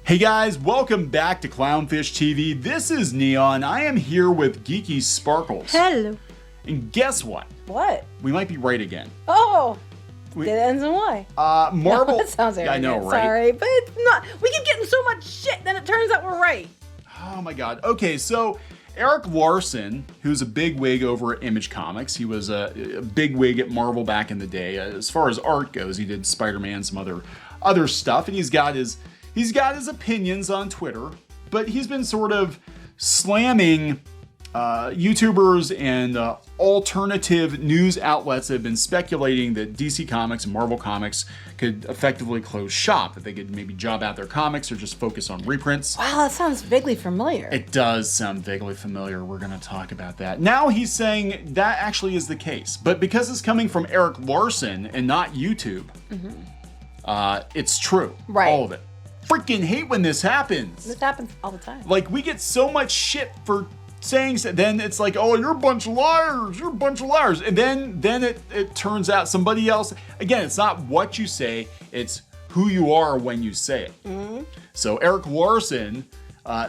Hey guys, welcome back to Clownfish TV. This is Neon. I am here with Geeky Sparkles. Hello. And guess what? What? We might be right again. Oh. It ends in Y. Marvel. That sounds arrogant. I know, right? Sorry, but it's not. We keep getting so much shit, then it turns out we're right. Oh my god. Okay, so Erik Larsen, who's a big wig over at Image Comics, he was a big wig at Marvel back in the day. As far as art goes, he did Spider-Man, some other stuff, and he's got his opinions on Twitter, but he's been sort of slamming YouTubers and alternative news outlets that have been speculating that DC Comics and Marvel Comics could effectively close shop, that they could maybe job out their comics or just focus on reprints. Wow, that sounds vaguely familiar. It does sound vaguely familiar. We're going to talk about that. Now he's saying that actually is the case, but because it's coming from Erik Larsen and not YouTube, it's true. Right. All of it. Freaking hate when this happens. This happens all the time. Like, we get so much shit for saying so, then it's like, oh, you're a bunch of liars, you're a bunch of liars. And then it turns out somebody else, again, it's not what you say, it's who you are when you say it. So Erik Larsen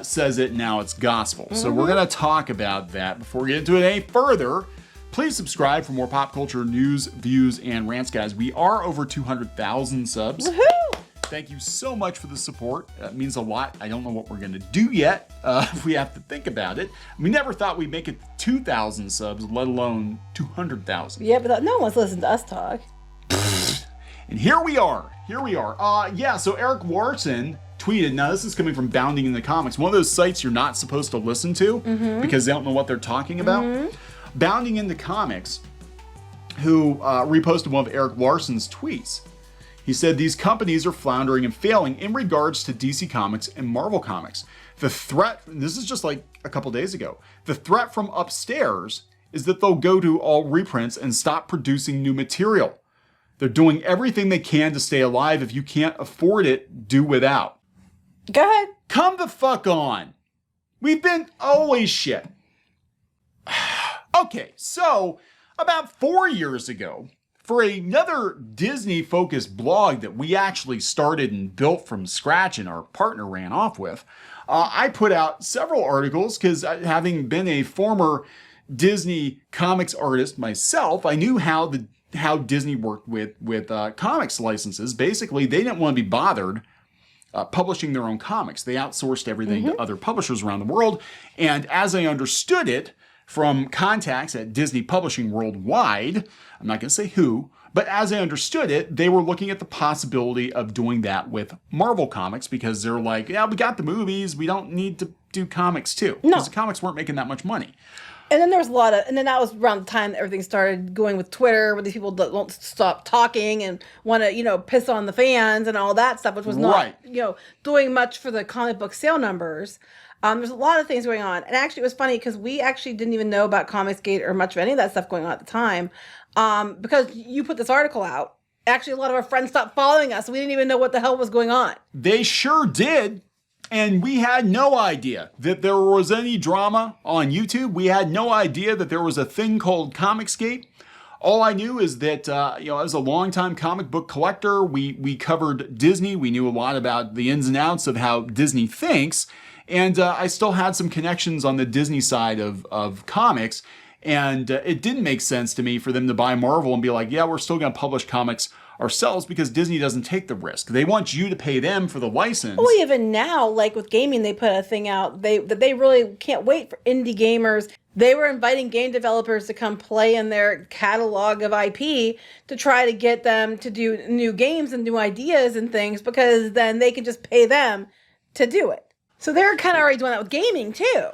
says it, now it's gospel. So we're gonna talk about that. Before we get into it any further, please subscribe for more pop culture news, views, and rants, guys. We are over 200,000 subs. Woohoo! Thank you so much for the support. It means a lot. I don't know what we're going to do yet. If we have to think about it. We never thought we'd make it 2,000 subs, let alone 200,000. Yeah, but no one wants to listen to us talk. And here we are. Yeah, so Erik Larsen tweeted, now this is coming from Bounding in the Comics, one of those sites you're not supposed to listen to because they don't know what they're talking about. Bounding in the Comics, who reposted one of Erik Larsen's tweets. He said these companies are floundering and failing in regards to DC Comics and Marvel Comics. The threat, this is just like a couple days ago, the threat from upstairs is that they'll go to all reprints and stop producing new material. They're doing everything they can to stay alive. If you can't afford it, do without. Go ahead. Come the fuck on. We've been always shit. Okay, so about 4 years ago, for another Disney-focused blog that we actually started and built from scratch and our partner ran off with, I put out several articles because having been a former Disney comics artist myself, I knew how Disney worked with comics licenses. Basically, they didn't want to be bothered publishing their own comics. They outsourced everything to other publishers around the world. And as I understood it, from contacts at Disney Publishing Worldwide, I'm not going to say who, but as I understood it, they were looking at the possibility of doing that with Marvel Comics because they're like, yeah, we got the movies, we don't need to do comics too. Because the comics weren't making that much money. And then there was and then that was around the time that everything started going with Twitter, where these people don't stop talking and want to, piss on the fans and all that stuff, which was not, doing much for the comic book sale numbers. There's a lot of things going on. And actually, it was funny because we actually didn't even know about Comicsgate or much of any of that stuff going on at the time. Because you put this article out. Actually, a lot of our friends stopped following us. So we didn't even know what the hell was going on. They sure did. And we had no idea that there was any drama on YouTube. We had no idea that there was a thing called Comicsgate. All I knew is that, I was a longtime comic book collector. We covered Disney. We knew a lot about the ins and outs of how Disney thinks. And I still had some connections on the Disney side of comics. And it didn't make sense to me for them to buy Marvel and be like, yeah, we're still going to publish comics ourselves because Disney doesn't take the risk. They want you to pay them for the license. Well, even now, like with gaming, they put a thing out that they really can't wait for indie gamers. They were inviting game developers to come play in their catalog of IP to try to get them to do new games and new ideas and things because then they can just pay them to do it. So they're kind of already doing that with gaming too.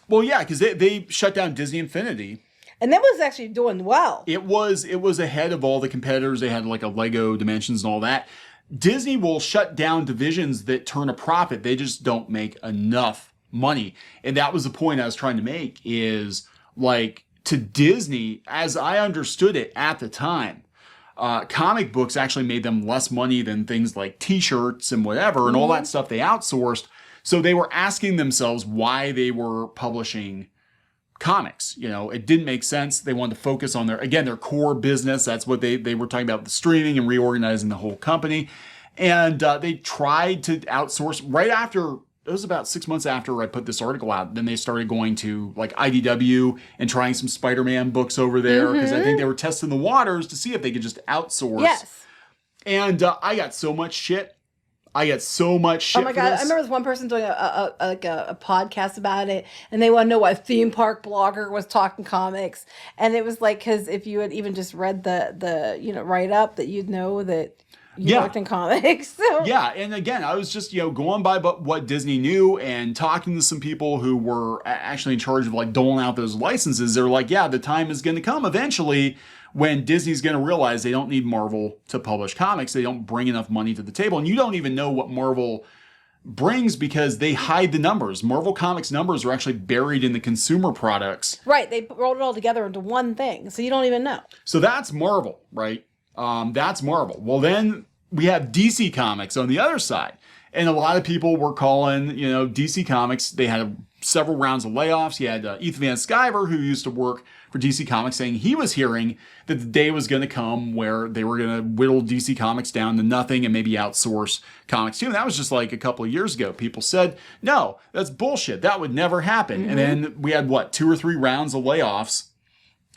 Well, yeah, because they shut down Disney Infinity. And that was actually doing well. It was ahead of all the competitors. They had like a Lego Dimensions and all that. Disney will shut down divisions that turn a profit. They just don't make enough money. And that was the point I was trying to make is like to Disney, as I understood it at the time, comic books actually made them less money than things like t-shirts and whatever and all that stuff they outsourced. So they were asking themselves why they were publishing comics. It didn't make sense. They wanted to focus on their core business. That's what they were talking about, the streaming and reorganizing the whole company. And they tried to outsource right after. It was about 6 months after I put this article out. Then they started going to like IDW and trying some Spider-Man books over there because I think they were testing the waters to see if they could just outsource. Yes. And I got so much shit. Oh my God. I remember this one person doing a podcast about it, and they want to know what theme park blogger was talking comics. And it was like, because if you had even just read the write up, that you'd know that you worked in comics. So. Yeah, and again, I was just going by what Disney knew and talking to some people who were actually in charge of like doling out those licenses. They're like, yeah, the time is going to come eventually when Disney's going to realize they don't need Marvel to publish comics. They don't bring enough money to the table, and you don't even know what Marvel brings because they hide the numbers. Marvel Comics numbers are actually buried in the consumer products. Right, they rolled it all together into one thing, so you don't even know. So that's Marvel, right? That's Marvel. Well, then we have DC Comics on the other side. And a lot of people were calling, DC Comics. They had several rounds of layoffs. You had Ethan Van Sciver, who used to work for DC Comics, saying he was hearing that the day was going to come where they were going to whittle DC Comics down to nothing and maybe outsource comics too. And that was just like a couple of years ago. People said, no, that's bullshit. That would never happen. And then we had, 2 or 3 rounds of layoffs.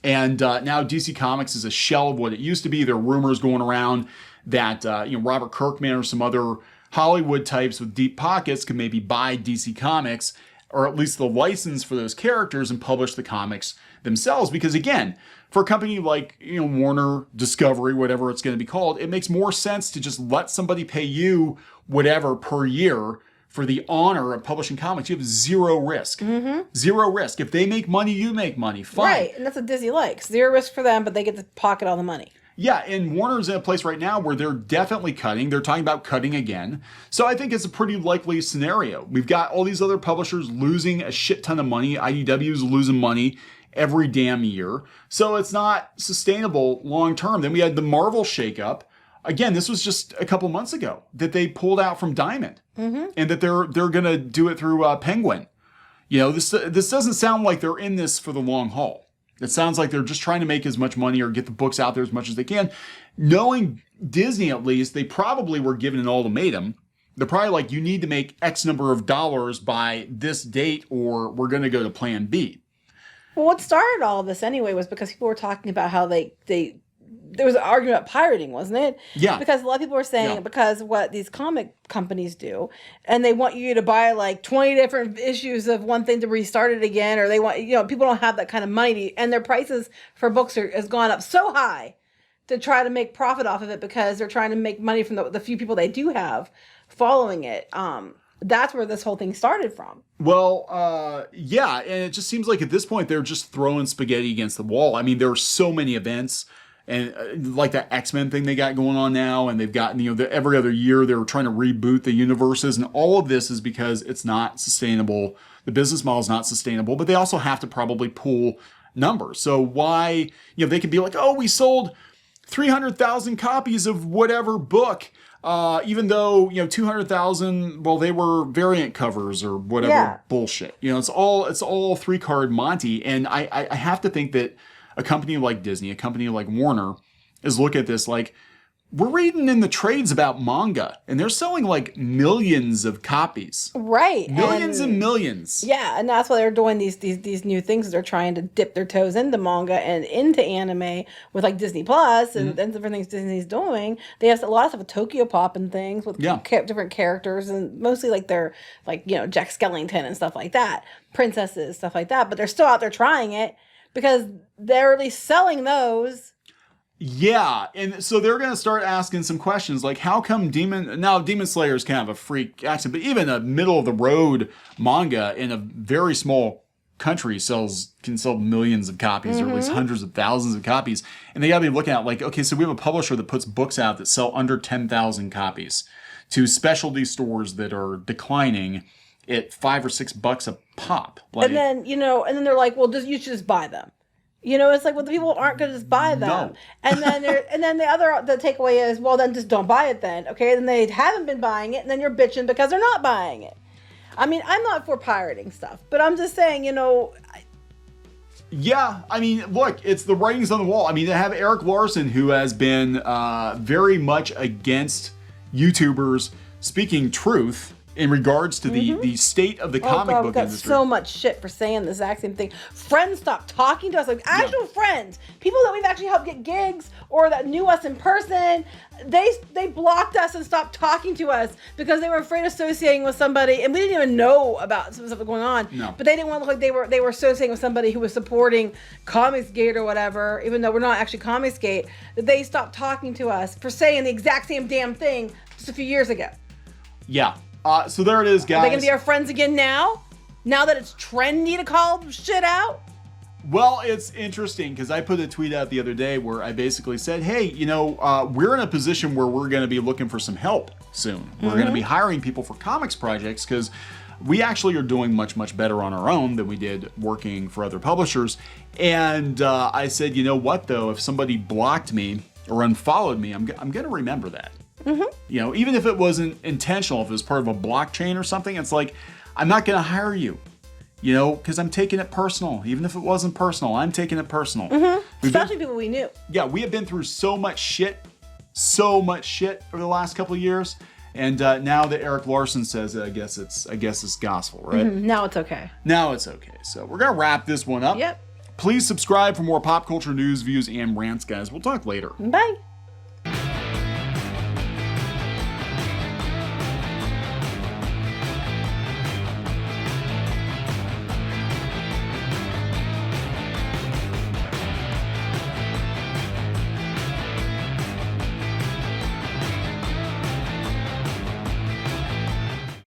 And now DC Comics is a shell of what it used to be. There are rumors going around that Robert Kirkman or some other Hollywood types with deep pockets could maybe buy DC Comics, or at least the license for those characters, and publish the comics themselves. Because again, for a company like Warner, Discovery, whatever it's going to be called, it makes more sense to just let somebody pay you whatever per year for the honor of publishing comics. You have zero risk. Zero risk. If they make money, you make money. Fine. Right, and that's what Disney likes. Zero risk for them, but they get to pocket all the money. Yeah, and Warner's in a place right now where they're definitely cutting. They're talking about cutting again. So I think it's a pretty likely scenario. We've got all these other publishers losing a shit ton of money. IDW's losing money every damn year. So it's not sustainable long term. Then we had the Marvel shakeup. Again, this was just a couple months ago that they pulled out from Diamond, and that they're going to do it through Penguin. This doesn't sound like they're in this for the long haul. It sounds like they're just trying to make as much money or get the books out there as much as they can. Knowing Disney, at least, they probably were given an ultimatum. They're probably like, you need to make X number of dollars by this date, or we're going to go to plan B. Well, what started all of this anyway was because people were talking about how there was an argument about pirating, wasn't it? Yeah. Because a lot of people were saying because what these comic companies do, and they want you to buy like 20 different issues of one thing to restart it again, or they want, people don't have that kind of money, and their prices for books has gone up so high to try to make profit off of it because they're trying to make money from the few people they do have following it. That's where this whole thing started from. Well, yeah, and it just seems like at this point they're just throwing spaghetti against the wall. I mean, there are so many events. And like that X-Men thing they got going on now, and they've got, every other year they're trying to reboot the universes, and all of this is because it's not sustainable. The business model is not sustainable, but they also have to probably pool numbers. So why, they could be like, oh, we sold 300,000 copies of whatever book, even though, 200,000, well, they were variant covers or whatever bullshit. It's all 3-card Monty. And I have to think that a company like Disney, a company like Warner, is looking at this like, we're reading in the trades about manga, and they're selling like millions of copies. Right. Millions and millions. Yeah, and that's why they're doing these new things. They're trying to dip their toes into manga and into anime with like Disney Plus and different things Disney's doing. They have a lot of stuff with Tokyo Pop and things with different characters, and mostly like they're like, Jack Skellington and stuff like that, princesses, stuff like that. But they're still out there trying it because they're at least selling those. Yeah, and so they're going to start asking some questions like, how come Demon Slayer is kind of a freak accent, but even a middle-of-the-road manga in a very small country can sell millions of copies, or at least hundreds of thousands of copies. And they got to be looking at like, okay, so we have a publisher that puts books out that sell under 10,000 copies to specialty stores that are declining at $5 or $6 a pop. Like, and then they're like, well, you should just buy them. It's like, well, the people aren't going to just buy them. No. And then the takeaway is, well, then just don't buy it then. Okay, then they haven't been buying it, and then you're bitching because they're not buying it. I mean, I'm not for pirating stuff, but I'm just saying, Yeah, I mean, look, it's the writings on the wall. I mean, they have Erik Larsen, who has been very much against YouTubers speaking truth in regards to the state of the comic book we got industry. so much shit for saying the exact same thing. Friends stopped talking to us, like actual friends, people that we've actually helped get gigs or that knew us in person. They blocked us and stopped talking to us because they were afraid of associating with somebody, and we didn't even know about some stuff going on. No. But they didn't want to look like they were associating with somebody who was supporting Comicsgate or whatever, even though we're not actually Comicsgate. That they stopped talking to us for saying the exact same damn thing just a few years ago. Yeah. So there it is, guys. Are they gonna be our friends again now? Now that it's trendy to call shit out? Well, it's interesting because I put a tweet out the other day where I basically said, hey, we're in a position where we're going to be looking for some help soon. We're going to be hiring people for comics projects because we actually are doing much, much better on our own than we did working for other publishers. And I said, you know what, though, if somebody blocked me or unfollowed me, I'm going to remember that. Even if it wasn't intentional, if it was part of a blockchain or something, it's like, I'm not going to hire you. Because I'm taking it personal. Even if it wasn't personal, I'm taking it personal. Especially people we knew. Yeah, we have been through so much shit over the last couple of years. And now that Erik Larsen says it, I guess it's gospel, right? Now it's okay. Now it's okay. So we're going to wrap this one up. Yep. Please subscribe for more pop culture news, views, and rants, guys. We'll talk later. Bye.